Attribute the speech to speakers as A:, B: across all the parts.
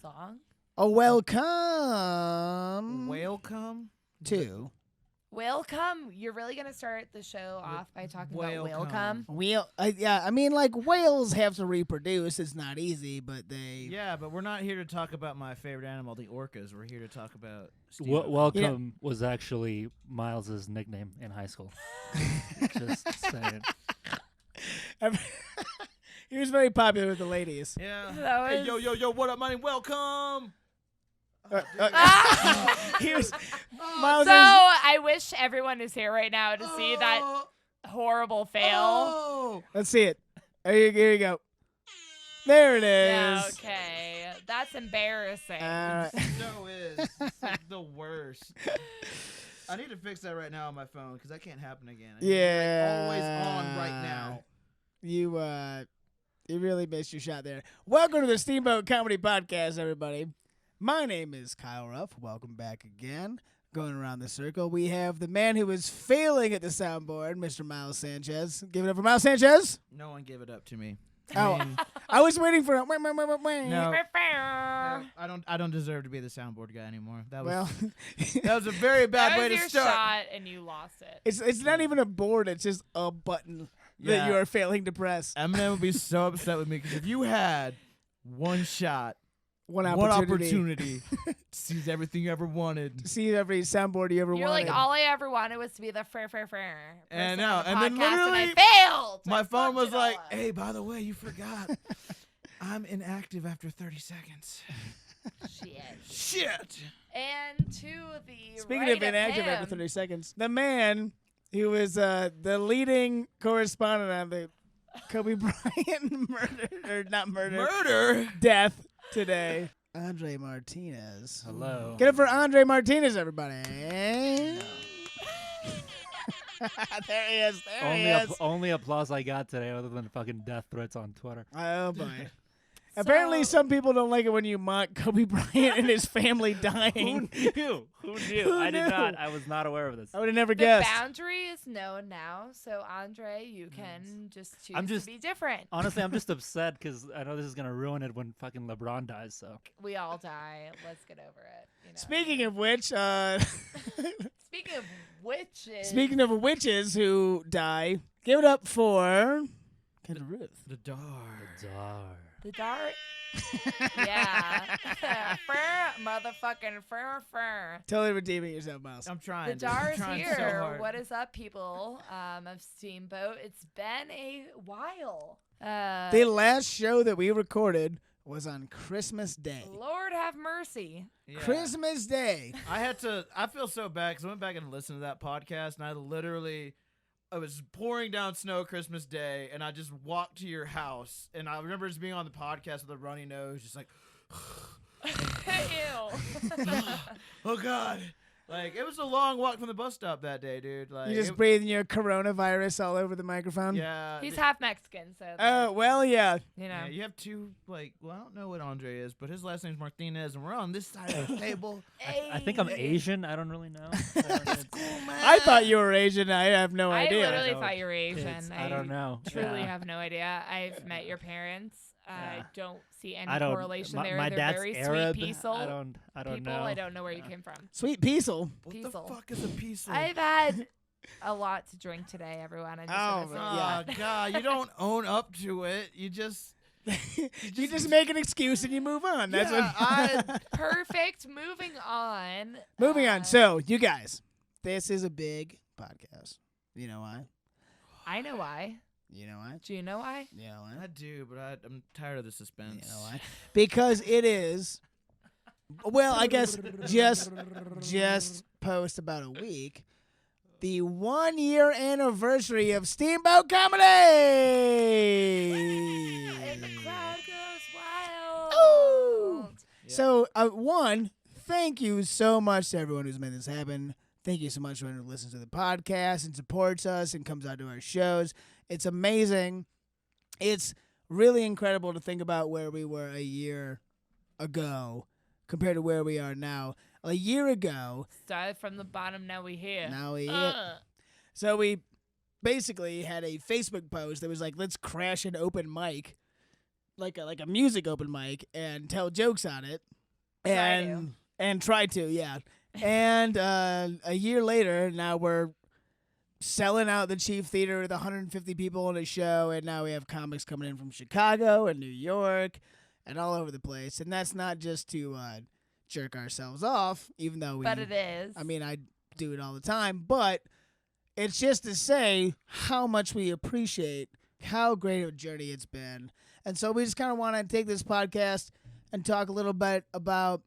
A: song?
B: Oh, welcome.
C: Welcome
B: to.
A: Welcome. You're really going to start the show off by talking about welcome?
B: I mean, like, whales have to reproduce. It's not easy, but they...
C: Yeah, but we're not here to talk about my favorite animal, the orcas. We're here to talk about
D: welcome was actually Miles's nickname in high school. Just saying.
B: He was very popular with the ladies.
C: Yeah.
A: Was...
C: Hey, yo, what up, man? Welcome.
B: He was.
A: So I wish everyone is here right now to see that horrible fail.
B: Let's see it. Here you go. There it is.
A: Yeah, okay. That's embarrassing.
C: It so is. It's like the worst. I need to fix that right now on my phone because that can't happen again.
B: Yeah.
C: Always on right now.
B: You really missed your shot there. Welcome to the Steamboat Comedy Podcast, everybody. My name is Kyle Ruff. Welcome back again. Going around the circle, we have the man who is failing at the soundboard, Mr. Miles Sanchez. Give it up for Miles Sanchez.
C: No one gave it up to me.
B: Oh, I was waiting for a...
C: No, I don't deserve to be the soundboard guy anymore. That was a very bad way to start.
A: That was your shot, and you lost it.
B: It's not even a board. It's just a button that you are failing to press.
C: Eminem would be so upset with me because if you had one shot,
B: one
C: opportunity to see everything you ever wanted,
B: to see every soundboard you ever wanted.
A: You're like, all I ever wanted was to be the
C: and now, and then
A: literally,
C: literally,
A: I failed.
C: My phone was like, "Hey, by the way, you forgot. I'm inactive after 30 seconds." Shit.
A: And to the
B: speaking of inactive after 30 seconds, the man who was the leading correspondent on the Kobe Bryant death today, Andrhey Martinez.
D: Hello.
B: Get it for Andrhey Martinez, everybody. There he is.
D: Only applause I got today, other than fucking death threats on Twitter.
B: Oh boy. Apparently, some people don't like it when you mock Kobe Bryant and his family dying.
D: Who knew? I did not. I was not aware of this.
B: I would have never
A: the
B: guessed.
A: The boundary is known now, so Andrhey, you can just choose to be different.
D: Honestly, I'm just upset because I know this is gonna ruin it when fucking LeBron dies. So
A: we all die. Let's get over it. You know.
B: Speaking of which,
A: Speaking of
B: witches who die, give it up for Kendra Ruth.
C: The Dar.
A: The Dart? Yeah. Fur.
B: Totally redeeming yourself, Miles.
C: I'm trying.
A: The Dar's here.
C: So hard.
A: What is up, people of Steamboat? It's been a while.
B: The last show that we recorded was on Christmas Day.
A: Lord have mercy.
C: Yeah.
B: Christmas Day.
C: I feel so bad because I went back and listened to that podcast, and I was pouring down snow Christmas Day, and I just walked to your house, and I remember just being on the podcast with a runny nose, just like,
A: Ew.
C: Oh God. Like, it was a long walk from the bus stop that day, dude. Like,
B: You just breathing your coronavirus all over the microphone?
C: Yeah.
A: He's half Mexican, so.
B: Oh, well, yeah.
A: You know.
C: Yeah, you have two, I don't know what Andrhey is, but his last name's Martinez, and we're on this side of the table.
D: I think I'm Asian. I don't really know.
C: That's cool, man.
B: I thought you were Asian. I have no idea.
A: I literally thought you were Asian.
D: I don't know.
A: Truly
D: Yeah.
A: have no idea. I've met your parents. I don't see any
D: I don't,
A: correlation there.
D: My
A: They're
D: dad's
A: very
D: Arab.
A: sweet, peaceful
D: I don't
A: people.
D: know.
A: I don't know where you came from.
B: Sweet Peasel.
C: What
A: Peasel.
C: the fuck is a peasel?
A: I've had a lot to drink today, everyone. I just wanna say
B: yeah.
C: Oh, God, you don't own up to it. You just
B: make an excuse and you move on. That's what.
A: Perfect. Moving on.
B: Moving on. So, you guys, this is a big podcast. You know why?
A: I know why.
B: You know why?
A: Do you know why?
B: You know why?
C: I do, but I'm tired of the suspense.
B: You know why? Because it is. Well, I guess just post about a week. The 1 year anniversary of Steamboat Comedy.
A: And the crowd goes wild.
B: Ooh.
C: Yeah.
B: So, thank you so much to everyone who's made this happen. Thank you so much to everyone who listens to the podcast and supports us and comes out to our shows. It's amazing. It's really incredible to think about where we were a year ago compared to where we are now. A year ago.
A: Started from the bottom, now we here.
B: So we basically had a Facebook post that was like, let's crash an open mic, like a music open mic, and tell jokes on it. and try to, yeah. And a year later, now we're selling out the Chief Theater with 150 people in a show, and now we have comics coming in from Chicago and New York and all over the place. And that's not just to jerk ourselves off, even though
A: But it is.
B: I mean, I do it all the time, but it's just to say how much we appreciate how great of a journey it's been. And so we just kind of want to take this podcast and talk a little bit about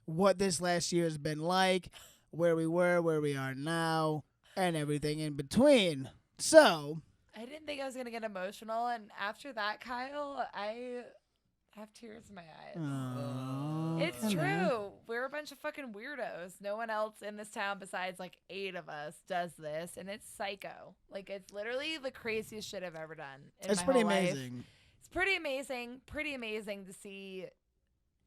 B: what this last year has been like, where we were, where we are now, and everything in between. So
A: I didn't think I was going to get emotional, and after that, Kyle, I have tears in my eyes. It's true. We're a bunch of fucking weirdos. No one else in this town besides like 8 of us does this, and it's psycho. Like, it's literally the craziest shit I've ever done in
B: it's
A: my
B: pretty
A: whole life.
B: amazing.
A: It's pretty amazing. Pretty amazing to see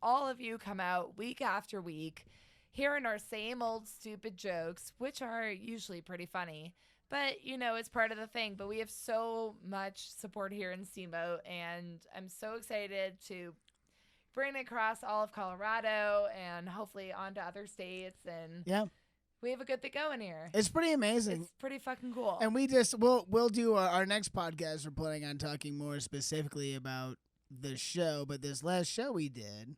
A: all of you come out week after week, hearing our same old stupid jokes, which are usually pretty funny. But, you know, it's part of the thing. But we have so much support here in Steamboat, and I'm so excited to bring it across all of Colorado and hopefully on to other states. And
B: Yeah.
A: we have a good thing going here.
B: It's pretty amazing.
A: It's pretty fucking cool.
B: And we'll do our next podcast. We're planning on talking more specifically about the show. But this last show we did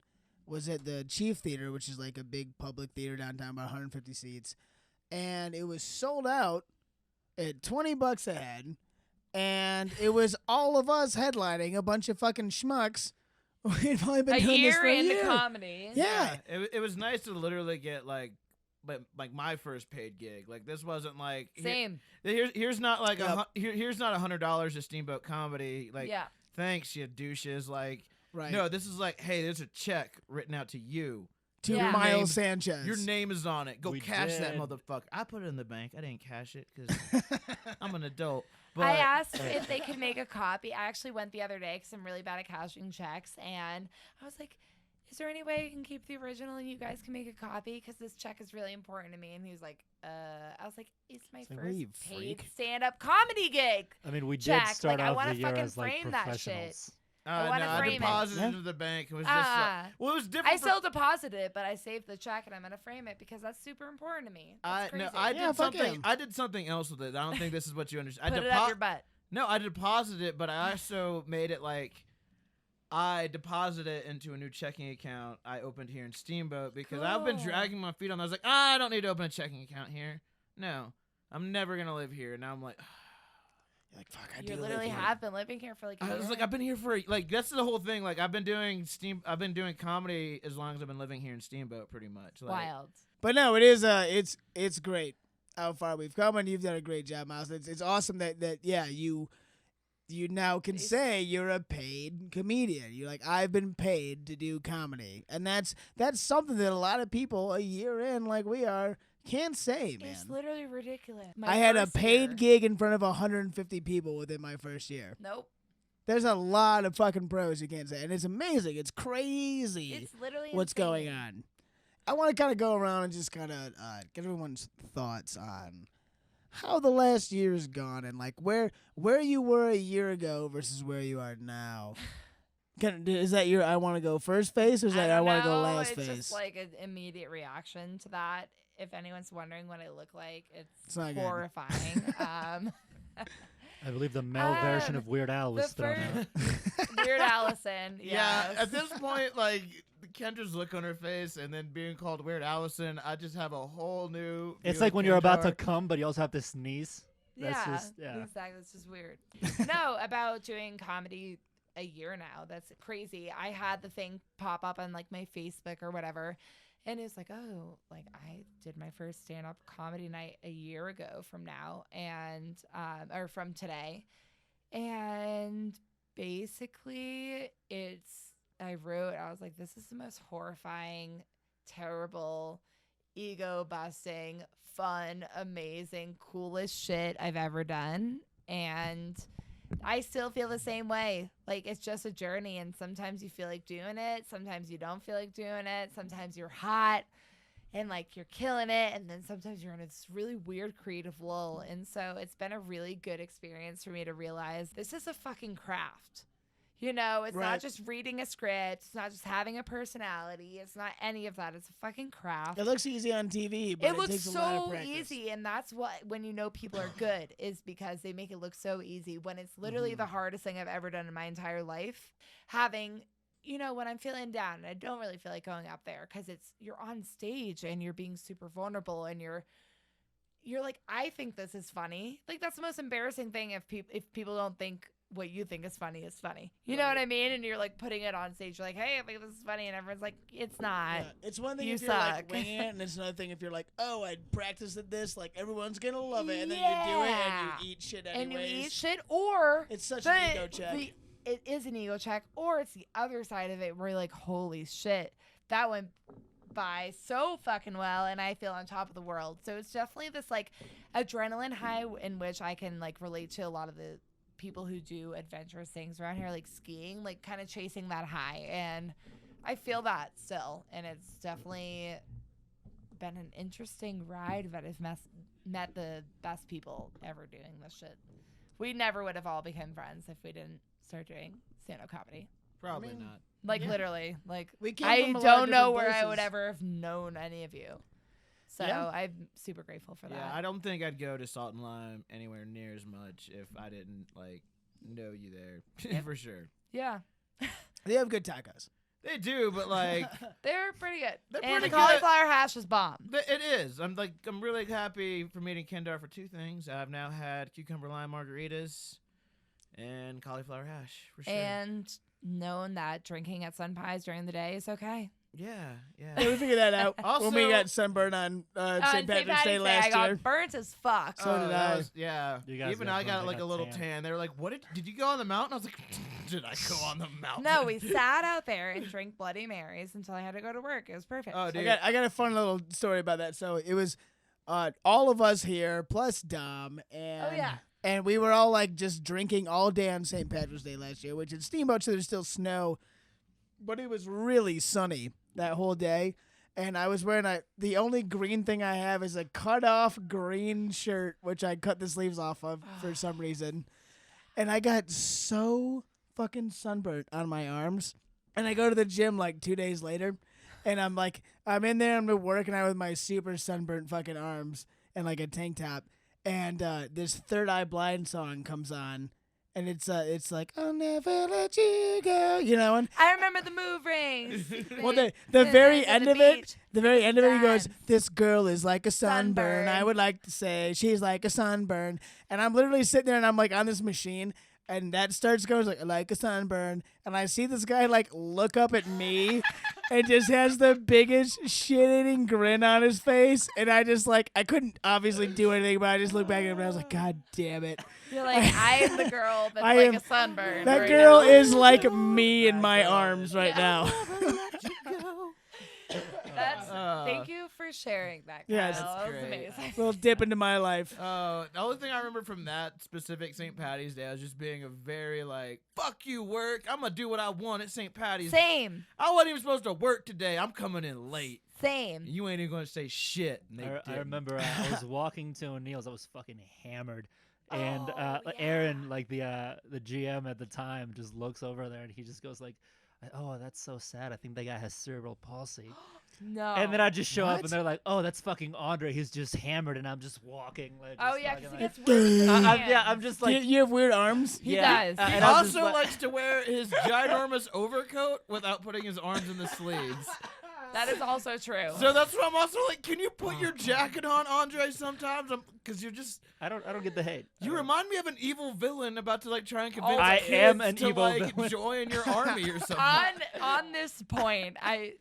B: was at the Chief Theater, which is like a big public theater downtown, about 150 seats. And it was sold out at $20 a head. And it was all of us headlining, a bunch of fucking schmucks. We'd probably been doing this for a year.
A: Into comedy.
B: Yeah.
C: It was nice to literally get like my first paid gig. Like, this wasn't like
A: Same.
C: Here's not like here's not $100 to Steamboat Comedy. Like,
A: Yeah.
C: thanks, you douches. Like,
B: Right.
C: no, this is like, hey, there's a check written out to you.
B: To
A: Yeah.
B: Miles Sanchez.
C: Your name is on it. Go
D: We
C: cash that
D: did.
C: motherfucker. I put it in the bank. I didn't cash it because I'm an adult. But
A: I asked if they could make a copy. I actually went the other day because I'm really bad at cashing checks. And I was like, is there any way you can keep the original and you guys can make a copy? Because this check is really important to me. And he was like, I was like, it's my
B: like, what are
A: first
B: you,
A: paid
B: freak?
A: stand-up comedy gig.
D: I mean, we did
A: Check.
D: start
A: Like, I
D: off
A: wanna
D: the year
A: fucking
D: as like
A: frame that shit.
D: professionals.
A: I wanna
C: I
A: frame it.
C: deposited
B: Yeah.
C: into the bank. It was just like, well, it was different.
A: I still deposited it, but I saved the check and I'm going to frame it because that's super important to me. That's crazy.
C: I
B: Yeah,
C: did
B: fuck
C: something.
B: him.
C: I did something else with it. I don't think this is what you understand.
A: Put it up your butt.
C: No, I deposited it, but I also made it like I deposited it into a new checking account I opened here in Steamboat because I've been
A: Cool.
C: dragging my feet on. I was like, I don't need to open a checking account here. No, I'm never gonna live here. Now I'm like,
B: You're like, fuck, I
A: You
B: do live
A: literally
B: here.
A: have been living here for like a
C: I was
A: year.
C: like, I've been here for like that's the whole thing. Like I've been doing comedy as long as I've been living here in Steamboat, pretty much. Like,
A: Wild.
B: But no, it is it's great how far we've come, and you've done a great job, Miles. It's awesome that yeah, you now can say you're a paid comedian. You're like, I've been paid to do comedy, and that's something that a lot of people a year in, like we are, can't say, man.
A: It's literally ridiculous.
B: I had a
A: first
B: paid
A: year-
B: gig in front of 150 people within my first year.
A: Nope.
B: There's a lot of fucking pros you can't say, and it's amazing. It's crazy.
A: It's literally
B: what's
A: insane.
B: going on. I want to kind of go around and just kind of get everyone's thoughts on how the last year has gone and like where you were a year ago versus where you are now. Is that your I want to go first face or is that I
A: don't
B: want to go
A: know.
B: last
A: It's
B: face?
A: just like an immediate reaction to that. If anyone's wondering what I look like,
B: It's not good.
A: horrifying.
D: I believe the male version of Weird Al was
A: the
D: thrown out.
A: Weird Allison.
C: Yeah,
A: Yes.
C: at this point, like Kendra's look on her face, and then being called Weird Allison, I just have a whole new.
D: It's
C: view
D: like
C: of
D: when you're about to
C: Kendra.
D: come, but you also have to sneeze. That's
A: Yeah,
D: just, yeah.
A: exactly. It's just weird. No, about doing comedy a year now. That's crazy. I had the thing pop up on like my Facebook or whatever, and it's like, oh, like I did my first stand-up comedy night a year ago from now, and or from today, and basically I was like, this is the most horrifying, terrible, ego busting, fun, amazing, coolest shit I've ever done. And I still feel the same way. Like, it's just a journey, and sometimes you feel like doing it, sometimes you don't feel like doing it, sometimes you're hot and like you're killing it, and then sometimes you're in this really weird creative lull. And so it's been a really good experience for me to realize this is a fucking craft. You know, it's
B: Right.
A: not just reading a script. It's not just having a personality. It's not any of that. It's a fucking craft.
B: It looks easy on TV, but
A: It looks
B: takes a lot of
A: so
B: practice.
A: easy, and that's what when you know people are good is because they make it look so easy when it's literally the hardest thing I've ever done in my entire life. Having, you know, when I'm feeling down and I don't really feel like going up there because you're on stage and you're being super vulnerable and you're like, I think this is funny. Like that's the most embarrassing thing if people don't think what you think is funny is funny. You know what I mean? And you're like putting it on stage. You're like, hey, I think this is funny. And everyone's like, it's not.
B: Yeah, it's one thing
A: You
B: if you're like
A: suck.
B: winging it, and it's another thing if you're like, oh, I practiced at this, like everyone's gonna love it, and then you do it and you eat shit anyways.
A: And you eat shit, or
B: It's such an ego check.
A: It is an ego check, or it's the other side of it where you're like, holy shit, that went by so fucking well, and I feel on top of the world. So it's definitely this like adrenaline high in which I can like relate to a lot of the people who do adventurous things around here, like skiing, like kind of chasing that high, and I feel that still, and it's definitely been an interesting ride, but I've met the best people ever doing this shit. We never would have all become friends if we didn't start doing stand-up comedy.
C: Probably
B: I mean,
C: not.
A: Like
B: Yeah.
A: literally, like
B: We came
A: I
B: from a lot of
A: don't know
B: different
A: where I
B: places.
A: would ever have known any of you. So
B: Yeah.
A: I'm super grateful for
C: Yeah,
A: that.
C: I don't think I'd go to Salt and Lime anywhere near as much if I didn't like know you there for sure.
A: Yeah,
B: They have good tacos.
C: They do, but like
A: they're pretty good.
C: They're
A: and
C: pretty
A: the
C: good.
A: cauliflower hash is bomb.
C: it is. I'm really happy for meeting Kendra for two things. I've now had cucumber lime margaritas and cauliflower hash for sure.
A: And known that drinking at Sun Pies during the day is okay.
C: yeah.
B: Yeah, we figured that out
C: Also-
B: when we got sunburned on St. Patrick's Day last
A: I got
B: year.
A: burnt as fuck.
B: So did
C: that
B: I.
C: was- yeah.
D: You guys
C: Even
D: got
C: I got
D: burnt, I
C: like a
D: got
C: little
D: tan.
C: tan. They were like, "What did you go on the mountain?" I was like, "Did I go on the mountain?"
A: No, we sat out there and drank Bloody Marys until I had to go to work. It was perfect.
C: Oh,
B: I
C: dude.
B: got a fun little story about that. So it was all of us here plus Dom and
A: Oh, yeah.
B: and we were all like just drinking all day on St. Patrick's Day last year, which in Steamboat, so there's still snow, but it was really sunny that whole day. And I was wearing the only green thing I have is a cut off green shirt, which I cut the sleeves off of for some reason. And I got so fucking sunburnt on my arms. And I go to the gym like 2 days later, and I'm in there, I'm working out with my super sunburnt fucking arms and like a tank top. And this Third Eye Blind song comes on, and it's like I'll never let you go, you know. And
A: I remember the move rings.
B: well, the very
A: At
B: end
A: the
B: of it,
A: beach.
B: the very end of it, he goes,
A: Dance.
B: "This girl is like a sunburn. I
A: Sunburn.
B: would like to say she's like a sunburn." And I'm literally sitting there, and I'm like on this machine, and that starts going like a sunburn, and I see this guy like look up at me, and just has the biggest shit-eating grin on his face, and I just like I couldn't obviously do anything, but I just looked back at him, and I was like, "God damn it."
A: You're like, I am the girl that's
B: I
A: like
B: am-
A: a sunburn.
B: That
A: right
B: girl
A: now.
B: is like me in my
C: God.
B: arms right
A: Yeah.
B: now.
A: That's, thank you for sharing that.
B: Yes.
A: Kyle.
C: That's
A: That was
C: great.
A: amazing.
B: Little dip into my life.
C: The only thing I remember from that specific St. Patty's Day was just being a very like, "Fuck you, work. I'm gonna do what I want at St. Patty's."
A: Same.
C: I wasn't even supposed to work today. I'm coming in late.
A: Same.
C: You ain't even gonna say shit. And they
D: I
C: didn't.
D: remember I was walking to O'Neill's. I was fucking hammered, and
A: Oh, yeah.
D: Aaron, like the GM at the time, just looks over there and he just goes like, "Oh, that's so sad. I think that guy has cerebral palsy."
A: No.
D: And then I just show up
B: What?
D: and they're like, "Oh, that's fucking Andrey. He's just hammered," and I'm just walking. Like,
A: Oh
D: just
A: yeah,
D: fucking,
A: because he
D: like-
A: gets weird. with his
D: I'm
A: hands.
D: just
B: Do
D: like,
B: you have weird arms?
A: He
D: yeah.
A: does.
C: He
D: And I'm just
C: also
D: like-
C: likes to wear his ginormous overcoat without putting his arms in the sleeves.
A: That is also true.
C: So that's why I'm also like, can you put your jacket on, Andrey, sometimes? Because you're just,
D: I don't get the hate. I
C: you
D: don't-
C: remind me of an evil villain about to like try and convince
A: I
C: kids
D: am an
C: to
D: evil
C: like
D: villain.
C: join your army or something.
A: on this point,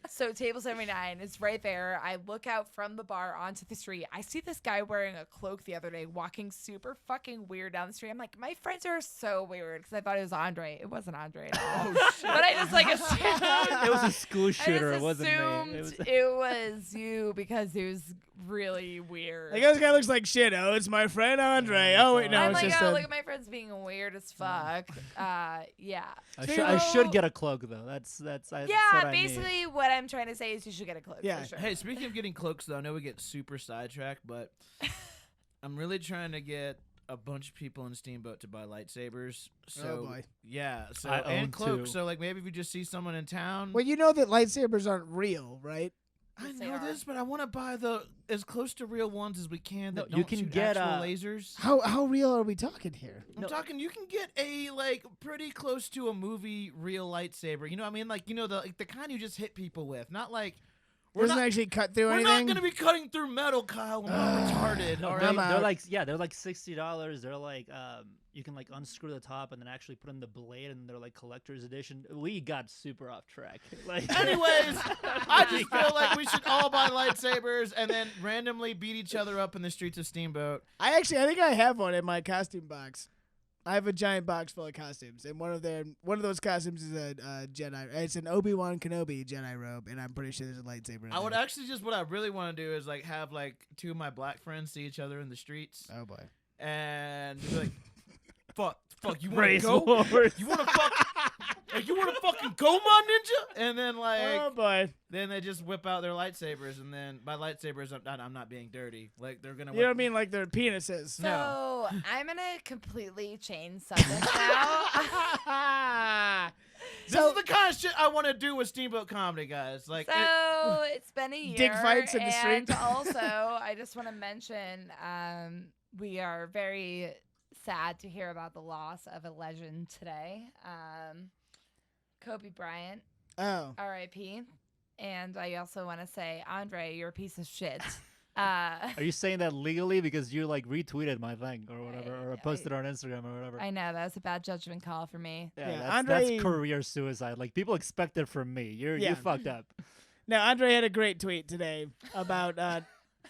A: so table 79 is right there. I look out from the bar onto the street. I see this guy wearing a cloak the other day, walking super fucking weird down the street. I'm like, my friends are so weird because I thought it was Andrey. It wasn't Andrey at all. But I just like assumed.
D: It was a school
A: I
D: shooter. It
A: just
D: wasn't me.
A: assumed
D: It was,
A: it was you because it was really weird.
B: Like, this guy looks like shit. Oh, it's my friend Andrey. Oh, wait, no,
A: I'm
B: it's
A: like,
B: just
A: oh,
B: a...
A: look at my friends being weird as fuck. Yeah.
D: I should get a cloak though. That's what
A: Yeah,
D: I need.
A: basically what I'm trying to say is you should get a cloak.
B: Yeah.
A: For sure.
C: Hey, speaking of getting cloaks, though, I know we get super sidetracked, but I'm really trying to get a bunch of people in Steamboat to buy lightsabers. So
B: Oh, boy.
C: yeah, so
D: I own
C: and cloaks.
D: two.
C: So like maybe if we just see someone in town.
B: Well, you know that lightsabers aren't real, right?
C: I
A: Yes, they
C: know
A: are.
C: this, but I want to buy the as close to real ones as we can that
D: No,
C: don't
D: you can
C: shoot
D: get,
C: actual lasers.
B: How real are we talking here?
C: I'm talking. You can get a like pretty close to a movie real lightsaber. You know what I mean? Like the kind you just hit people with. Not like we're
B: Doesn't
C: not.
B: actually cut through
C: We're
B: anything.
C: not going to be cutting through metal, Kyle. We're not retarded.
D: No,
C: All
D: they're,
C: right.
B: I'm
D: they're
B: out.
D: like they're like $60. They're like you can like unscrew the top and then actually put in the blade, and they're like collector's edition. We got super off track. Like,
C: Anyways, I just feel like we should all buy lightsabers and then randomly beat each other up in the streets of Steamboat.
B: I think I have one in my costume box. I have a giant box full of costumes, and one of those costumes is a Jedi. It's an Obi-Wan Kenobi Jedi robe, and I'm pretty sure there's a lightsaber in
C: I would
B: there.
C: actually just what I really want to do is like have like two of my black friends see each other in the streets
B: Oh boy.
C: and be like, fuck, you want to
D: race
C: go?
D: wars.
C: You want to fucking go, my ninja? And then like.
B: Oh boy.
C: Then they just whip out their lightsabers, and then by lightsabers, I'm not being dirty. Like they're gonna.
B: You know what I mean? Like their penises.
A: So I'm gonna completely change subject now.
C: This is the kind of shit I want to do with Steamboat Comedy, guys. Like,
A: So it's been a year.
B: Dick fights in the
A: and
B: street.
A: also, I just want to mention we are very sad to hear about the loss of a legend today. Kobe Bryant,
B: Oh.
A: R.I.P. And I also want to say, Andrhey, you're a piece of shit.
D: Are you saying that legally because you like retweeted my thing or whatever, or posted on Instagram or whatever?
A: I know that was a bad judgment call for me.
B: Yeah,
D: that's,
B: Andrhey-
D: that's career suicide. Like people expect it from me. You
B: Yeah.
D: fucked up.
B: Now Andrhey had a great tweet today about the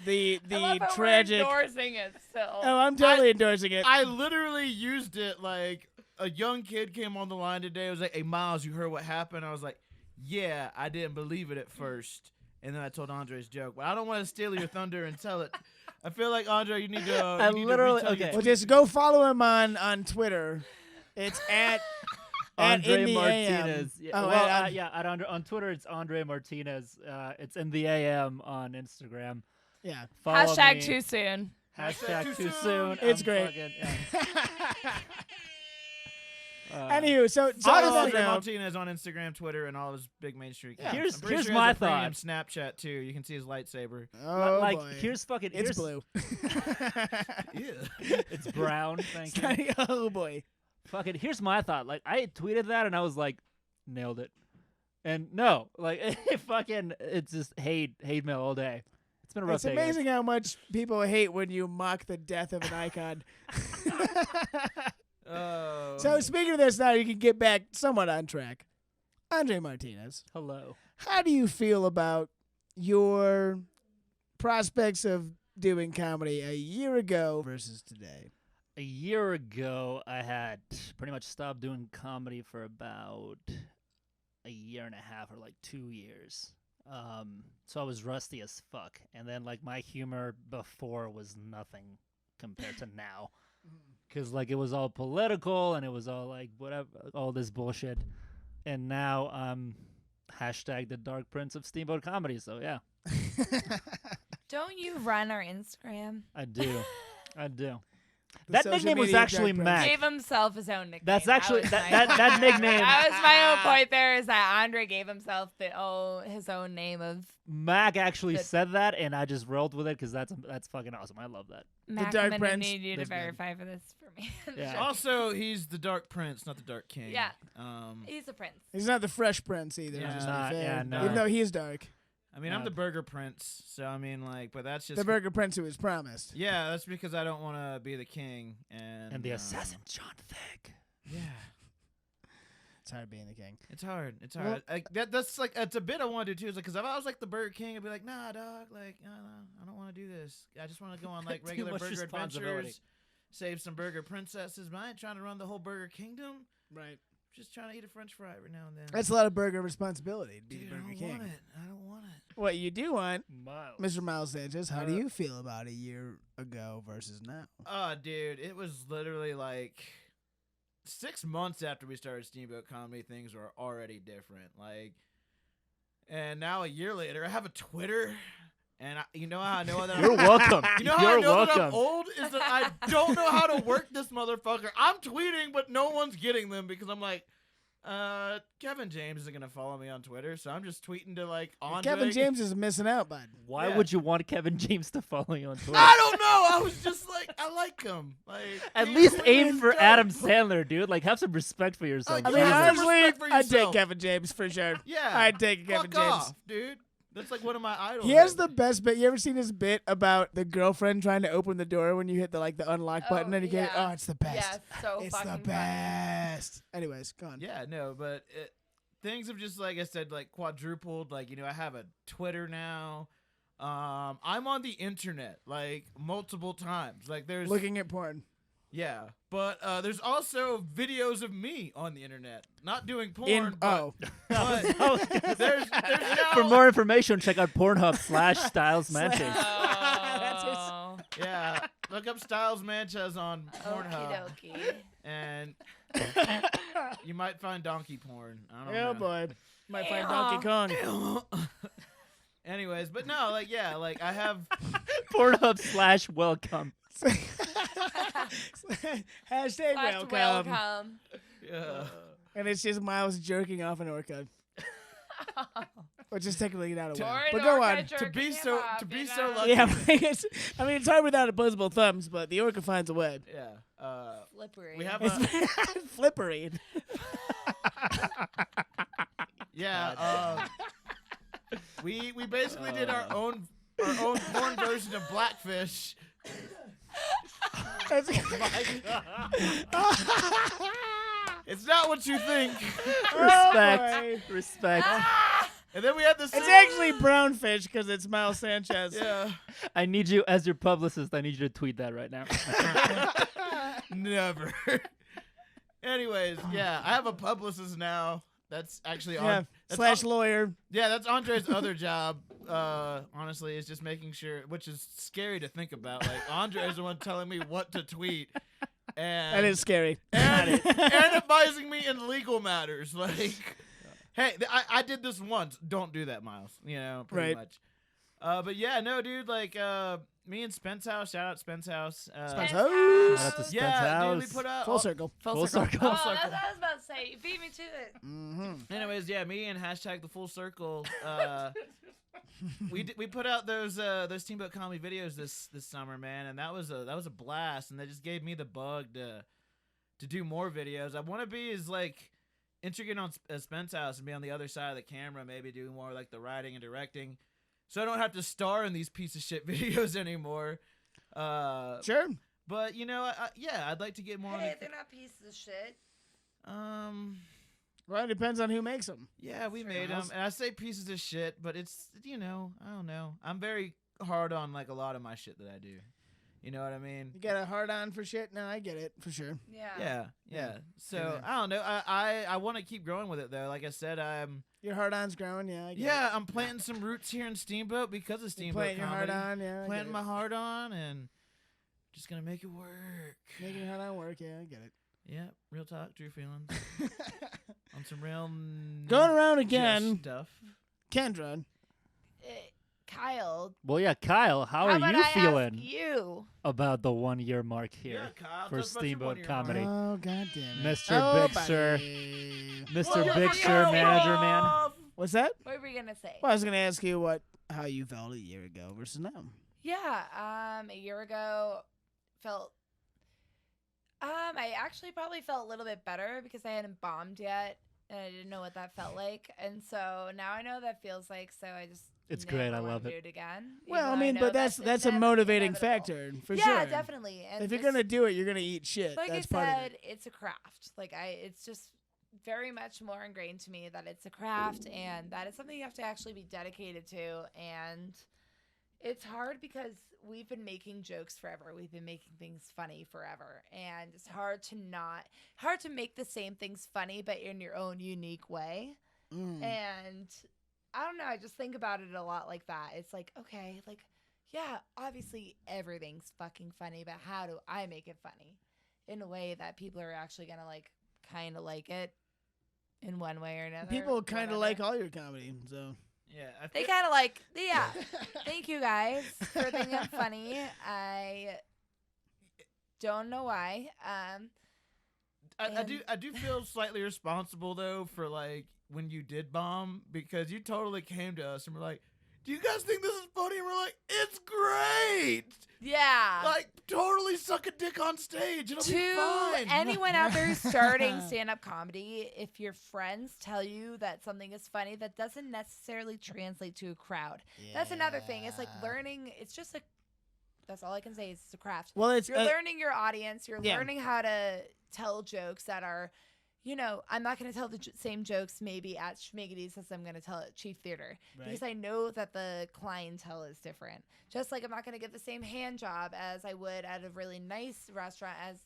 A: I love how
B: tragic.
A: we're endorsing it still.
B: Oh, I'm totally endorsing it.
C: I literally used it like a young kid came on the line today. It was like, "Hey Miles, you heard what happened?" I was like, "Yeah, I didn't believe it at first." And then I told Andre's joke, but I don't want to steal your thunder and tell it. I feel like Andrey, you need to.
D: I
C: you need
D: literally-
C: to retell your
D: okay.
B: Well, just go follow him on Twitter. It's at
D: Andrey
B: in the
D: Martinez.
B: AM.
D: Yeah,
B: Oh,
D: well,
B: at
D: on Twitter it's Andrey Martinez. It's in the AM on Instagram.
B: yeah.
D: Follow
A: Hashtag
D: me.
A: too soon.
D: Hashtag too soon.
B: It's
D: I'm
B: great.
D: fucking- yeah.
B: Anywho, so
C: Follow
B: on that
C: Andrey
B: note,
C: Martinez on Instagram, Twitter, and all his big Main Street accounts.
D: Here's-
C: I'm pretty
D: here's
C: sure he has
D: my
C: a premium
D: thought.
C: Snapchat too. You can see his lightsaber.
B: oh
D: like
B: boy.
D: here's fucking
B: It's
D: here's,
B: blue.
C: Yeah.
D: It's brown. Thank you.
B: Oh boy.
D: Fucking here's my thought. Like I tweeted that and I was like, nailed it. And no, like it's just hate mail all day. It's been a rough
B: It's
D: day. guys.
B: amazing how much people hate when you mock the death of an icon.
C: Oh.
B: So speaking of this now, you can get back somewhat on track. Andrey Martinez,
D: Hello.
B: how do you feel about your prospects of doing comedy a year ago versus today?
D: A year ago, I had pretty much stopped doing comedy for about a year and a half or like 2 years. So I was rusty as fuck. And then like my humor before was nothing compared to now. Because like it was all political and it was all like whatever, all this bullshit. And now I'm hashtag the Dark Prince of Steamboat Comedy. So yeah,
A: Don't you run our Instagram?
D: I do. I do.
B: The
D: That
B: social
D: nickname was
B: media
D: actually
B: Dark Prince.
D: Mac.
A: Gave himself his own nickname.
D: That's actually
A: was
D: that
A: my-
D: that nickname.
A: That was my whole point. There is that Andrey gave himself his own name of
D: Mac actually
A: That-
D: said that, and I just rolled with it because that's fucking awesome. I love that.
A: Mac.
B: Dark
A: I'm gonna
B: Prince.
A: need you to
B: That's good.
A: verify for this for me.
D: Yeah.
C: Also, he's the Dark Prince, not the Dark King.
A: Yeah.
C: Um,
A: He's a prince.
B: He's not the Fresh Prince either.
C: Yeah.
B: just to be
D: Not-
B: fair.
D: yeah, no.
B: Even though he is dark.
C: I mean, I'm
D: Yeah.
C: the Burger Prince, so I mean, like, but that's just
B: The Burger Prince who was promised.
C: Yeah, that's because I don't want to be the king and
D: And the assassin John Thick.
C: Yeah,
B: It's hard being the king.
C: it's hard. It's
B: Well-
C: hard. Like that's like it's a bit I want to do too. Is like because if I was like the Burger King, I'd be like, nah, dog. Like, no, I don't want to do this. I just want to go on like
D: Too
C: regular
D: much
C: burger
D: responsibility.
C: adventures, save some burger princesses. But I ain't trying to run the whole Burger Kingdom.
B: Right.
C: Just trying to eat a French fry every now and then.
B: That's a lot of burger responsibility to be
C: Dude,
B: the
C: I
B: Burger
C: don't
B: King.
C: want it. I don't want it.
B: What you do want,
D: Miles.
B: Mr. Miles Sanchez, how do
C: Uh,
B: you feel about a year ago versus now?
C: Oh, dude, it was literally like 6 months after we started Steamboat Comedy, things were already different. Like, and now a year later, I have a Twitter, And you know how I know that
D: You're welcome.
C: You know how I
D: You're
C: know that I'm
D: welcome.
C: old is that I don't know how to work this motherfucker. I'm tweeting, but no one's getting them because I'm like, Kevin James isn't gonna follow me on Twitter, so I'm just tweeting to like Andrhey.
B: Kevin James is missing out, bud.
D: Why
C: Yeah.
D: would you want Kevin James to follow you on Twitter?
C: I don't know. I was just like, I like him. Like,
D: At
C: he's
D: least
C: really
D: aim for
C: dope.
D: Adam Sandler, dude. Like, have some respect for yourself.
C: I
B: I mean,
C: Yeah, some
B: honestly,
C: respect for
B: I'd take
C: yourself.
B: Kevin James for sure.
C: Yeah,
B: I'd take Kevin
C: fuck
B: James.
C: off, dude. That's like one of my idols.
B: He has the best bit. You ever seen his bit about the girlfriend trying to open the door when you hit the unlock button and you get it?
A: yeah.
B: Oh, it's the best.
A: Yeah, so
B: it's
A: fucking
B: the
A: funny.
B: best. Anyways, go on.
C: Yeah, no, but things have just, like I said, like quadrupled. Like, I have a Twitter now. I'm on the internet like multiple times. Like, there's
B: Looking at porn.
C: yeah, but there's also videos of me on the internet, not doing porn. but there's now,
D: For more information, check out Pornhub/Styles Manchester.
A: Oh.
C: yeah, look up Styles Manches on Pornhub,
A: Okie dokie.
C: and you might find donkey porn. I don't
B: Oh
C: know.
B: boy, might find
A: Damn.
B: Donkey Kong.
C: Anyways, but no, like yeah, like I have.
D: Pornhub/welcome.
B: Hashtag
A: Last
B: welcome.
A: welcome.
C: Yeah.
B: And it's just Miles jerking off an orca, which is technically not a
A: Or
B: whale.
A: an
B: But go
A: orca
B: on.
A: jerking
C: be
A: him
C: so-
A: off,
C: to be
A: you
C: so
A: know?
C: lucky.
B: Yeah, it's hard without opposable thumbs, but the orca finds a way.
C: Yeah.
A: Slippery.
C: We have
B: It's flippery.
C: yeah. We basically did our own porn version of Blackfish. It's not what you think.
D: Respect. Respect.
C: And then we had this.
B: It's actually brownfish because it's Miles Sanchez.
C: Yeah.
D: I need you, as your publicist, I need you to tweet that right now.
C: Never. Anyways, yeah, I have a publicist now. That's actually
B: Yeah.
C: that's
B: Lawyer.
C: Yeah, that's Andre's other job. Honestly, is just making sure, which is scary to think about. Like Andre is the one telling me what to tweet, and
B: That is scary.
C: and advising me in legal matters. Like, hey, I did this once. Don't do that, Miles. Pretty
B: Right.
C: much. But yeah, no, dude. Like, me and Spence House. Shout out Spence House.
B: Spence
A: House.
B: House.
D: Shout out to Spence
C: Yeah, dude, we
D: House.
C: put out
B: Full circle.
D: Full circle.
A: Oh, that's what I was about to say. You beat me to it.
B: Mm-hmm.
C: Anyways, yeah, me and hashtag the full circle. We put out those Steamboat Comedy videos this summer, man, and that was a blast, and that just gave me the bug to do more videos. I want to be as like intricate on Spence House and be on the other side of the camera, maybe do more like the writing and directing, so I don't have to star in these piece of shit videos anymore.
B: Sure.
C: But yeah, I'd like to get more.
A: Hey, they're not pieces of shit.
B: Well, it depends on who makes them.
C: Yeah, we
A: Sure.
C: made them, and I say pieces of shit, but it's I don't know. I'm very hard on like a lot of my shit that I do. You know what I mean?
B: You got a hard on for shit? No, I get it for sure.
A: Yeah.
C: Yeah. So
B: Yeah.
C: I don't know. I want to keep growing with it though. Like I said,
B: Your hard on's growing. Yeah, I get
C: yeah,
B: it.
C: I'm planting some roots here in Steamboat because of
B: You're
C: Steamboat
B: planting your hard
C: Comedy.
B: on. Yeah, I
C: Planting
B: get
C: my
B: it.
C: heart on and just gonna make it work.
B: Making your hard on work. Yeah, I get it.
C: Yeah, real talk, true feelings on some real
B: Going around
C: ninja
B: again,
C: stuff.
B: Kendra.
A: Kyle,
D: Well, yeah, Kyle, how are
A: about
D: you
A: I ask
D: feeling
A: you?
D: about the 1 year mark here
C: Yeah, Kyle,
D: for
C: tell us about your
D: Steamboat
C: one-year
D: Comedy?
B: Oh, god damn it.
D: Mr.
B: Oh,
D: Big Sur.
B: buddy.
D: Mr.
A: Well,
D: Big
A: yeah,
D: Sur,
A: yeah.
D: manager man.
B: What's that?
A: What were we gonna say?
B: Well, I was gonna ask you how you felt a year ago versus now.
A: Yeah, a year ago felt I actually probably felt a little bit better because I hadn't bombed yet and I didn't know what that felt like. And so now I know what that feels like, so I just
D: It's
A: never
D: great, I
A: wanna
D: love
A: do
D: it.
A: it again.
B: Well, I
A: even though
B: mean,
A: know
B: but that's a
A: definitely
B: motivating
A: inevitable.
B: factor for
A: Yeah,
B: sure.
A: definitely. And
B: If you're
A: this-
B: gonna do it, you're gonna eat shit.
A: like
B: That's
A: I
B: part of
A: said,
B: it.
A: it's a craft. It's just very much more ingrained to me that it's a craft and that it's something you have to actually be dedicated to. And it's hard because we've been making jokes forever. We've been making things funny forever. And it's hard to make the same things funny, but in your own unique way.
B: Mm.
A: And I don't know, I just think about it a lot like that. It's like, okay, like, yeah, obviously everything's fucking funny, but how do I make it funny in a way that people are actually gonna like kind of like it in one way or another?
B: People kind of
A: whatever.
B: like all your comedy, so
C: Yeah,
A: They kind of like, yeah. Thank you guys for thinking I'm funny. I don't know why.
C: I do feel slightly responsible though for like when you did bomb, because you totally came to us and were like, "Do you guys think this is funny?" And we're like, "It's great."
A: Yeah.
C: Like, totally suck a dick on stage. It'll be
A: To
C: fine.
A: anyone out there who's starting stand-up comedy, if your friends tell you that something is funny, that doesn't necessarily translate to a crowd. That's another thing. It's like learning. It's just a. That's all I can say. It's a craft.
B: Well, it's
A: You're learning your audience. You're
B: yeah.
A: learning how to tell jokes that are. You know, I'm not going to tell the same jokes maybe at Schmiggity's as I'm going to tell at Chief Theater.
B: Right.
A: Because I know that the clientele is different. Just like I'm not going to give the same hand job as I would at a really nice restaurant as,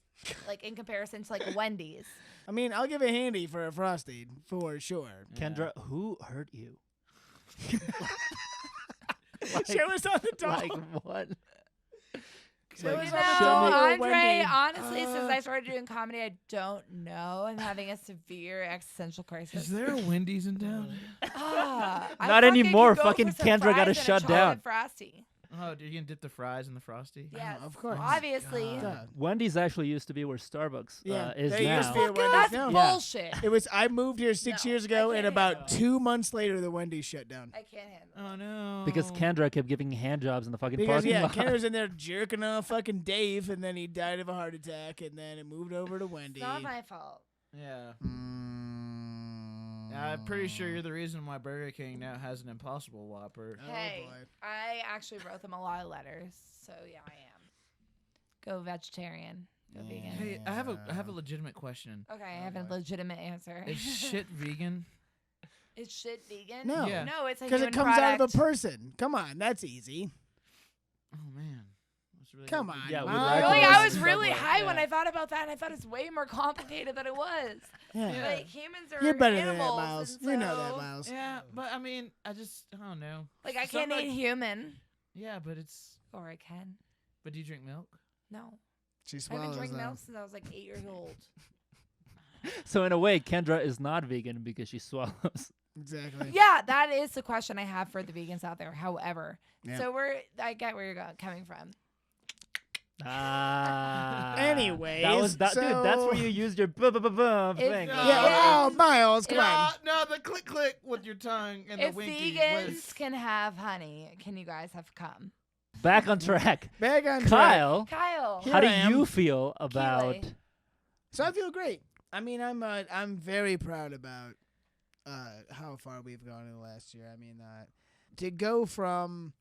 A: like, in comparison to, like, Wendy's.
B: I mean, I'll give a handy for a Frosty, for sure.
D: Kendra, who hurt you?
B: Show us on the top.
D: Like what?
A: So,
B: Like,
A: you
B: show
A: know,
B: me your
A: Andrhey,
B: Wendy.
A: honestly, since I started doing comedy, I don't know. I'm having a severe existential crisis.
C: Is there a Wendy's in town?
A: I
D: Not
A: fucking
D: anymore.
A: could go
D: Fucking
A: for some
D: Kendra gotta
A: fries and a
D: shut
A: chocolate
D: down.
A: Frosty.
C: Oh, you can dip the fries in the Frosty?
A: Yes,
B: of course.
A: obviously.
B: God.
D: Wendy's actually used to be where Starbucks
B: Yeah,
D: is
B: they
D: now.
B: used to be at
A: Fuck,
B: Wendy's
A: that's
B: now.
D: Yeah.
A: bullshit.
B: It was. I moved here 6
A: No,
B: years
A: I
B: ago,
A: can't
B: and
A: handle
B: about
A: it.
B: 2 months later, the Wendy's shut down.
A: I can't handle it.
C: Oh, no.
D: Because Kendra kept giving hand jobs in the fucking
B: Because
D: parking
B: yeah,
D: lot.
B: Ken was in there jerking off fucking Dave, and then he died of a heart attack, and then it moved over to Wendy.
A: It's not my fault.
C: Yeah.
B: Mm.
C: I'm pretty sure you're the reason why Burger King now has an Impossible Whopper.
B: Oh,
A: Hey,
B: boy.
A: I actually wrote them a lot of letters, so yeah, I am. Go vegetarian. Go vegan.
C: Hey, I have a legitimate question.
A: Okay, I have a legitimate answer.
C: Is shit vegan?
A: Is shit vegan?
B: No.
C: Yeah.
A: No, it's a
B: Because
A: human
B: it comes
A: product.
B: out of a person. Come on, that's easy.
C: Oh man. That's really
B: Come
C: good.
B: on,
D: Yeah, we
B: Miles.
D: like
A: Really,
D: to
A: I
D: listen
A: was
D: to
A: really
D: Subway.
A: high
D: Yeah.
A: when I thought about that, and I thought it's way more complicated than it was.
B: Yeah.
C: Yeah.
A: Like, humans are
B: You're better than that,
A: animals,
B: Miles.
A: and
B: You know that,
A: so,
B: Miles.
C: Yeah, but I mean, I don't know.
A: Like, I can't
C: Somebody-
A: eat human.
C: Yeah, but it's.
A: Or I can.
C: But do you drink milk?
A: No.
B: She
A: I
B: swallows
A: haven't drank
B: them.
A: milk since I was like 8 years old.
D: So in a way, Kendra is not vegan because she swallows.
B: Exactly.
A: Yeah, that is the question I have for the vegans out there. However,
B: Yeah.
A: so I get where you're coming from.
D: Ah.
B: Anyways,
D: that was that, dude. That's where
B: so-
D: you used your thing.
B: Yeah. Oh, Miles, come on.
C: No, the click with your tongue and
A: If
C: the winky.
A: vegans can have honey, can you guys have cum?
D: Back on track.
B: Back on track.
D: Kyle,
A: Kyle.
B: Here
D: how do
B: I am.
D: you feel about?
A: Keely.
B: So I feel great. I mean, I'm very proud about how far we've gone in the last year. I mean, to go from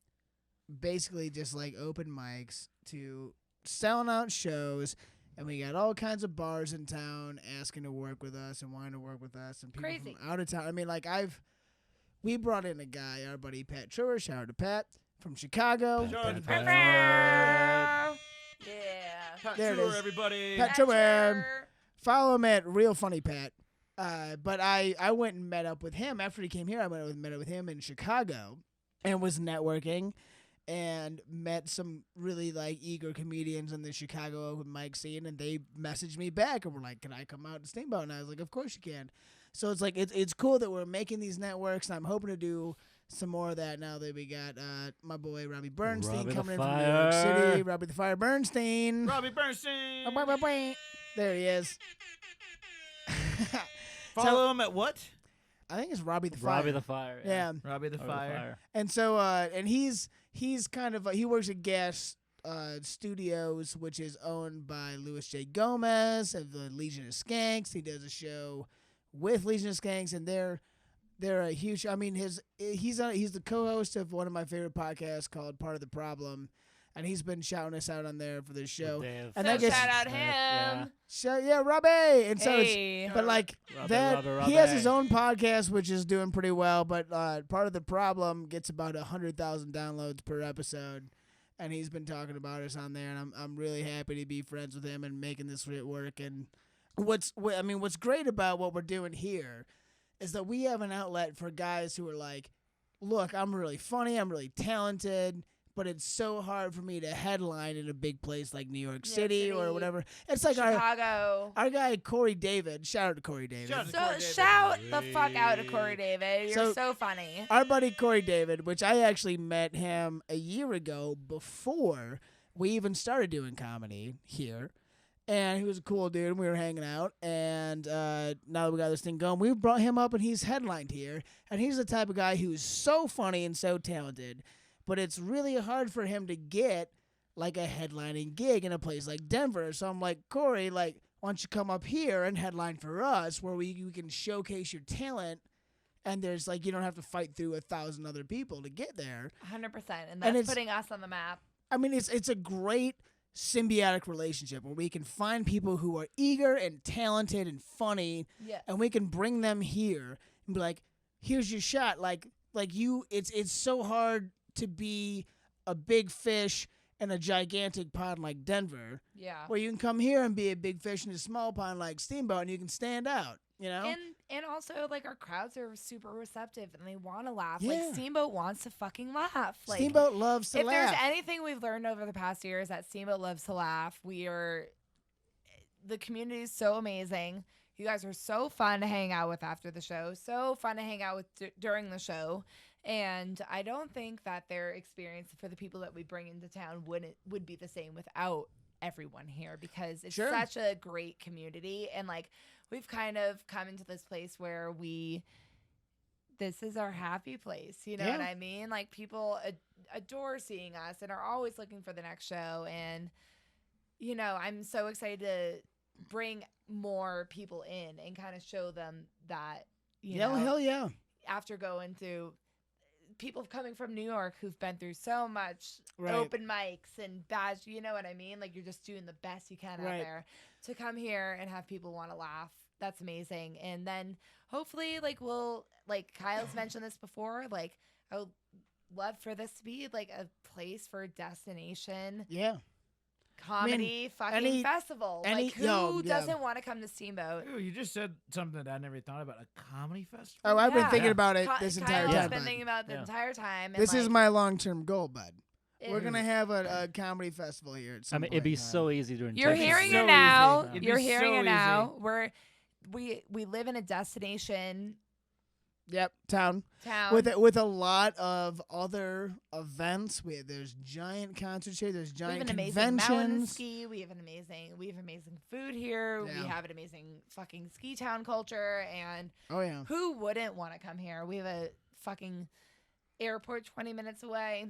B: basically just like open mics to selling out shows, and we got all kinds of bars in town asking to work with us and wanting to work with us, and people
A: Crazy.
B: from out of town. I mean, like we brought in a guy, our buddy Pat Trower, shout out to Pat from Chicago.
C: Shout out to
D: Pat.
A: Yeah.
B: There it is.
C: everybody.
B: Pat Trower. Follow him at Real Funny Pat. But I went and met up with him after he came here. I went and met up with him in Chicago and was networking and met some really like eager comedians in the Chicago open mic scene, and they messaged me back and were like, "Can I come out to Steamboat?" And I was like, "Of course you can." So it's like it's cool that we're making these networks, and I'm hoping to do some more of that now that we got my boy Robbie Bernstein
D: Robbie the
B: coming in from New York
D: Fire.
B: City. Robbie the Fire Bernstein.
C: Robbie Bernstein.
B: There he is.
C: Follow him at what?
B: I think it's Robbie the Fire.
D: Robbie the Fire.
B: Yeah.
C: Robbie the
D: Robbie
C: Fire.
B: And so and he's kind of he works at Gas Studios, which is owned by Louis J. Gomez of the Legion of Skanks. He does a show with Legion of Skanks, and they're a huge. I mean, he's the co-host of one of my favorite podcasts called Part of the Problem, and he's been shouting us out on there for this show.
D: Dave.
B: And
A: So
B: that gets-
A: shout out
D: Yeah.
A: him.
B: So yeah, Robbie. And so it's
A: Hey.
B: but like
D: Robbie,
B: that,
D: Robbie,
B: he has his
D: Robbie.
B: own podcast, which is doing pretty well. But Part of the Problem gets about 100,000 downloads per episode, and he's been talking about us on there. And I'm really happy to be friends with him and making this shit work. And what's great about what we're doing here is that we have an outlet for guys who are like, look, I'm really funny, I'm really talented, but it's so hard for me to headline in a big place like New York City or whatever. It's like
A: Chicago.
B: our guy Corey David. Shout out to Corey David.
A: Shout the fuck out to Corey David. You're so funny.
B: Our buddy Corey David, which I actually met him a year ago before we even started doing comedy here. And he was a cool dude, and we were hanging out. And now that we got this thing going, we brought him up, and he's headlined here. And he's the type of guy who's so funny and so talented, but it's really hard for him to get, like, a headlining gig in a place like Denver. So I'm like, Corey, like, why don't you come up here and headline for us where we can showcase your talent, and there's, like, you don't have to fight through 1,000 other people to get there.
A: 100%. And that's putting us on the map.
B: I mean, it's a great symbiotic relationship where we can find people who are eager and talented and funny, and we can bring them here and be like, here's your shot. Like you, it's so hard to be a big fish in a gigantic pond like Denver, where you can come here and be a big fish in a small pond like Steamboat, and you can stand out, you know?
A: And also, like, our crowds are super receptive, and they want to laugh. Like, Steamboat wants to fucking laugh. Like,
B: Steamboat loves to laugh.
A: If there's anything we've learned over the past year is that Steamboat loves to laugh. The community is so amazing. You guys are so fun to hang out with after the show, so fun to hang out with during the show. And I don't think that their experience for the people that we bring into town would be the same without everyone here, because it's such a great community. And, like, we've kind of come into this place where this is our happy place. You know what I mean? Like, people adore seeing us and are always looking for the next show. And, you know, I'm so excited to bring more people in and kind of show them that, you know,
B: hell yeah.
A: After going through people coming from New York who've been through so much open mics and badge, you know what I mean? Like, you're just doing the best you can out there to come here and have people want to laugh. That's amazing. And then hopefully, like, Kyle's mentioned this before, like, I would love for this to be like a place for a destination. Comedy festival. Who doesn't want to come to Steamboat?
C: Ooh, you just said something that I never thought about. A comedy festival?
B: Oh, I've been thinking about it this entire
A: Kyle's
B: time.
A: been thinking about it the entire time. And
B: this is my long-term goal, bud. We're going to have a comedy festival here at some point.
D: It'd be so easy to
A: You're hearing it now. You're hearing it now. We live in a destination.
B: Town. With a lot of other events. There's giant concerts here. There's giant conventions. We have an amazing mountain
A: ski. We have amazing food here. We have an amazing fucking ski town culture. And who wouldn't want to come here? We have a fucking airport 20 minutes away.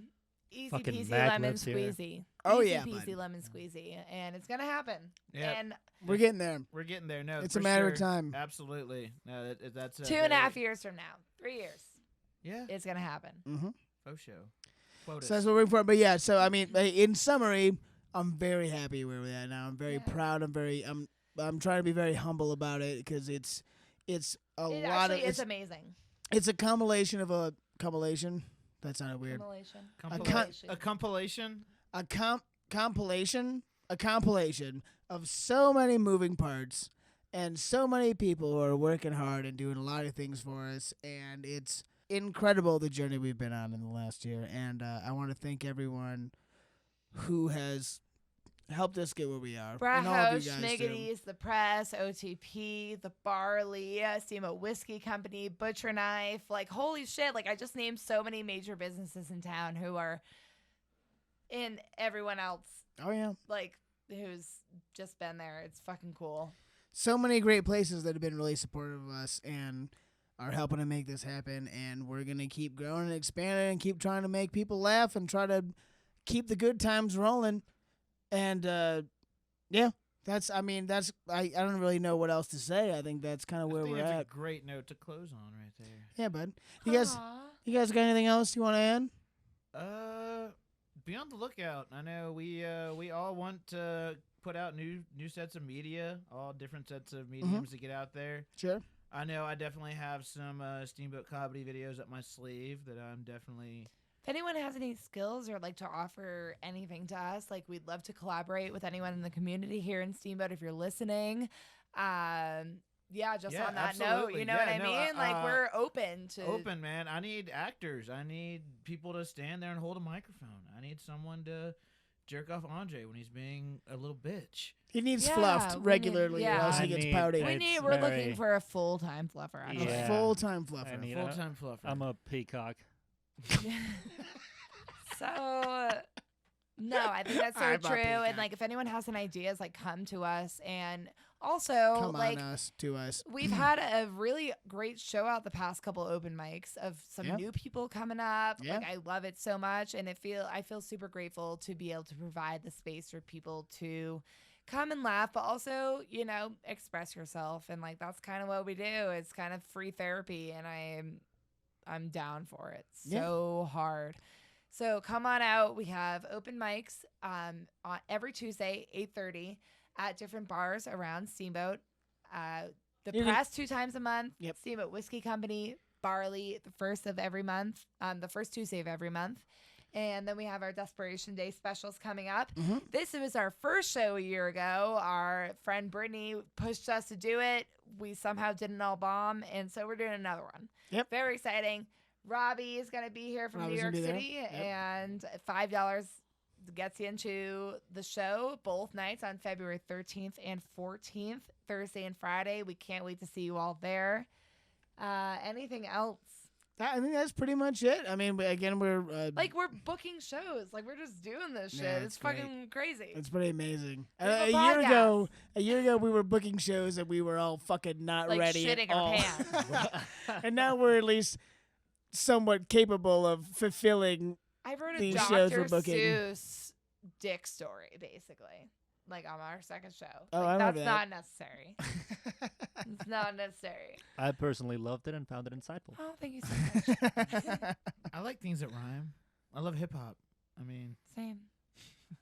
A: Easy
D: fucking
A: peasy lemon squeezy. Easy peasy lemon squeezy. And it's gonna happen. And
B: we're getting there.
C: We're getting there. No,
B: it's a matter of time.
C: Absolutely. No, that's
A: 2.5 years from now. 3 years.
C: Yeah,
A: it's gonna happen.
C: Faux show.
B: So that's what we're waiting for. But so I mean, in summary, I'm very happy where we're at now. I'm very proud. I'm trying to be very humble about it because it's
A: amazing.
B: It's a compilation of a compilation. That sounded weird.
C: A compilation?
B: A compilation of so many moving parts and so many people who are working hard and doing a lot of things for us. And it's incredible the journey we've been on in the last year. And I want to thank everyone who has helped us get where we are.
A: Braho, Schmiggity's, The Press, OTP, The Barley, Steamboat Whiskey Company, Butcher Knife. Like, holy shit. Like, I just named so many major businesses in town who are in everyone else. Like, who's just been there. It's fucking cool.
B: So many great places that have been really supportive of us and are helping to make this happen. And we're going to keep growing and expanding and keep trying to make people laugh and try to keep the good times rolling. And, I don't really know what else to say. I think that's kind of where we're at.
C: A great note to close on right there.
B: Yeah, bud. You guys got anything else you want to add?
C: Be on the lookout. I know we all want to put out new sets of media, all different sets of mediums to get out there.
B: Sure.
C: I know I definitely have some Steamboat Comedy videos up my sleeve that I'm definitely...
A: If anyone has any skills or like to offer anything to us, like, we'd love to collaborate with anyone in the community here in Steamboat. If you're listening, Yeah, just
C: Yeah,
A: on that note,
C: absolutely.
A: you know
C: Yeah,
A: what I
C: no,
A: mean? Like we're open to
C: Open, man. I need actors. I need people to stand there and hold a microphone. I need someone to jerk off Andrhey when he's being a little bitch.
B: He needs
A: Yeah,
B: fluffed
A: we need-
B: regularly, or
A: yeah.
B: else he
D: I
B: gets
D: need-
B: pouty.
D: It's
A: we're
D: very-
A: looking for a full-time fluffer actually.
B: A
D: Yeah.
B: full-time
D: I
B: fluffer.
D: need
C: Full-time fluffer.
D: I'm a peacock.
A: So no, I think that's so
B: I'm a
A: true.
B: peacock.
A: And like if anyone has any ideas, like come to us. And
B: Come
A: also like
B: on to us.
A: we've had a really great show out the past couple open mics of some
B: Yep.
A: new people coming up.
B: Yeah.
A: Like I love it so much, and I feel super grateful to be able to provide the space for people to come and laugh, but also, you know, express yourself. And like that's kind of what we do. It's kind of free therapy, and I'm down for it so hard. So come on out. We have open mics on every Tuesday, 8:30 at different bars around Steamboat. The
B: You can-
A: Press 2 times a month.
B: Yep.
A: Steamboat Whiskey Company, Barley, the first of every month, the first Tuesday of every month. And then we have our Desperation Day specials coming up.
B: Mhm.
A: This was our first show a year ago. Our friend Brittany pushed us to do it. We somehow didn't all bomb, and so we're doing another one.
B: Yep.
A: Very exciting. Robbie is going to be here from
B: Robbie's
A: New York
B: gonna be there.
A: City,
B: Yep.
A: and $5 gets you into the show both nights on February 13th and 14th, Thursday and Friday. We can't wait to see you all there. Anything else?
B: I think that's pretty much it. I mean, we're
A: Like we're booking shows. Like we're just doing this shit.
B: Yeah,
A: it's
B: it's great.
A: fucking crazy.
B: it's pretty amazing.
A: We have
B: A
A: a
B: year ago, we were booking shows and we were all fucking not
A: Like
B: ready
A: shitting
B: at
A: our
B: all.
A: pants.
B: And now we're at least somewhat capable of fulfilling.
A: I wrote a
B: These shows
A: Dr.
B: we're booking.
A: Seuss dick story, basically. Like on our second show.
B: Oh,
A: Like,
B: I love
A: that's
B: that.
A: not necessary. It's not necessary.
D: I personally loved it and found it insightful.
A: Oh, thank you so much.
C: I like things that rhyme. I love hip hop. I mean,
A: Same.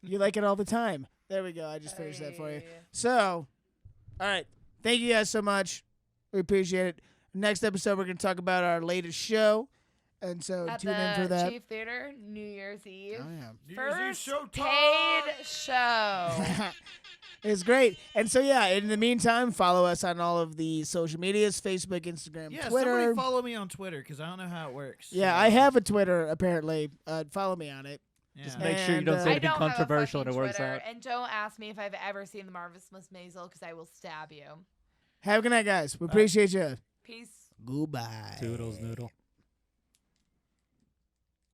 B: You like it all the time. There we go. I just finished that for you.
A: Hey.
B: So, all right. Thank you guys so much. We appreciate it. Next episode, we're going to talk about our latest show. And so
A: At
B: tune
A: the
B: in for that.
A: Chief Theater, New Year's Eve.
B: Oh, yeah.
A: First
C: show
A: paid show.
B: It's great. And so, yeah, in the meantime, follow us on all of the social medias, Facebook, Instagram,
C: Yeah,
B: Twitter.
C: somebody follow me on Twitter because I don't know how it works.
B: Yeah,
C: So,
B: I have a Twitter, apparently. Follow me on it.
C: Yeah.
D: Just make sure you don't
B: And,
D: say
A: I
D: anything
A: don't have a
D: controversial and it
A: fucking
D: works
A: Twitter,
D: out.
A: and don't ask me if I've ever seen The Marvelous Miss Maisel because I will stab you.
B: Have a good night, guys. We appreciate you.
A: Peace.
B: Goodbye.
D: Toodles noodle.